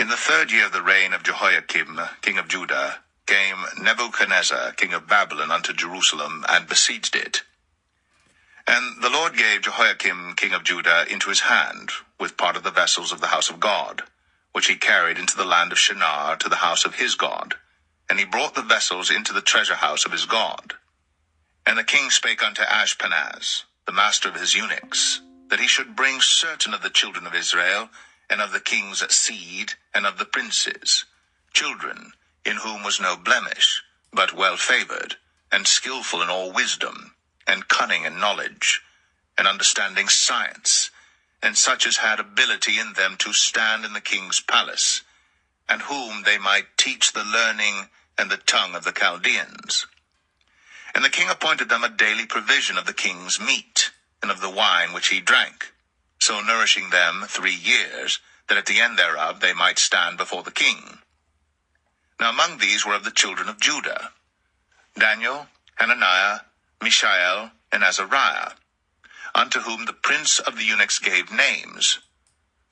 In the 3rd year of the reign of Jehoiakim, king of Judah, came Nebuchadnezzar, king of Babylon, unto Jerusalem, and besieged it. And the Lord gave Jehoiakim, king of Judah, into his hand, with part of the vessels of the house of God, which he carried into the land of Shinar to the house of his God. And he brought the vessels into the treasure house of his God. And the king spake unto Ashpenaz, the master of his eunuchs, that he should bring certain of the children of Israel, and of the king's seed, and of the princes, children in whom was no blemish, but well-favored, and skillful in all wisdom, and cunning in knowledge, and understanding science, and such as had ability in them to stand in the king's palace, and whom they might teach the learning and the tongue of the Chaldeans. And the king appointed them a daily provision of the king's meat, and of the wine which he drank, so nourishing them 3 years, that at the end thereof they might stand before the king. Now among these were of the children of Judah, Daniel, Hananiah, Mishael, and Azariah, unto whom the prince of the eunuchs gave names.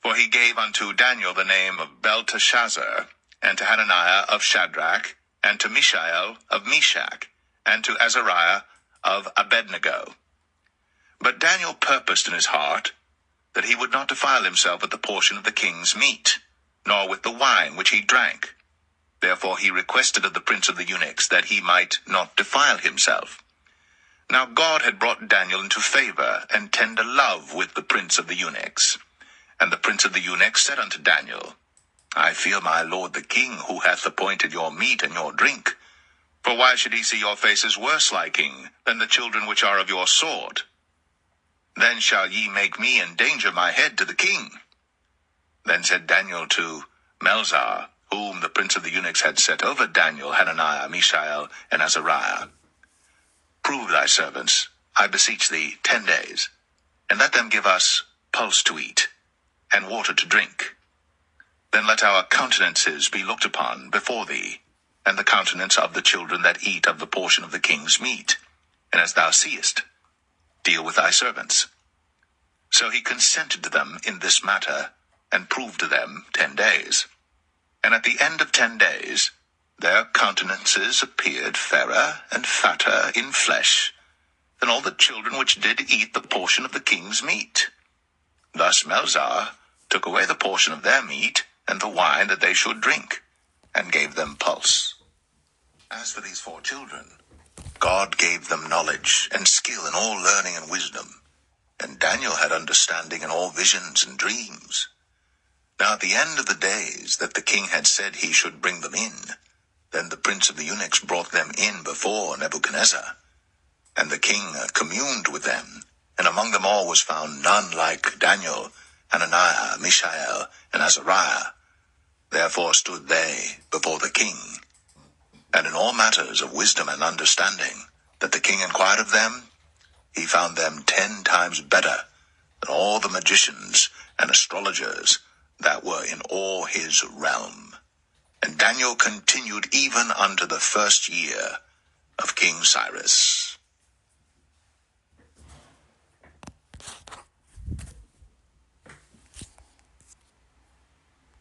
For he gave unto Daniel the name of Belteshazzar, and to Hananiah of Shadrach, and to Mishael of Meshach, and to Azariah of Abednego. But Daniel purposed in his heart that he would not defile himself with the portion of the king's meat, nor with the wine which he drank. Therefore he requested of the prince of the eunuchs that he might not defile himself. Now God had brought Daniel into favor and tender love with the prince of the eunuchs. And the prince of the eunuchs said unto Daniel, I fear my lord the king, who hath appointed your meat and your drink. For why should he see your faces worse liking than the children which are of your sort? Then shall ye make me endanger my head to the king. Then said Daniel to Melzar, whom the prince of the eunuchs had set over Daniel, Hananiah, Mishael, and Azariah, Prove thy servants, I beseech thee, 10 days, and let them give us pulse to eat, and water to drink. Then let our countenances be looked upon before thee, and the countenance of the children that eat of the portion of the king's meat, and as thou seest, deal with thy servants. So he consented to them in this matter, and proved to them 10 days. And at the end of 10 days, their countenances appeared fairer and fatter in flesh than all the children which did eat the portion of the king's meat. Thus Melzar took away the portion of their meat and the wine that they should drink, and gave them pulse. As for these 4 children, God gave them knowledge and skill in all learning and wisdom, and Daniel had understanding in all visions and dreams. Now at the end of the days that the king had said he should bring them in, then the prince of the eunuchs brought them in before Nebuchadnezzar. And the king communed with them, and among them all was found none like Daniel, Hananiah, Mishael, and Azariah. Therefore stood they before the king. And in all matters of wisdom and understanding that the king inquired of them, he found them 10 times better than all the magicians and astrologers that were in all his realm. And Daniel continued even unto the 1st year of King Cyrus.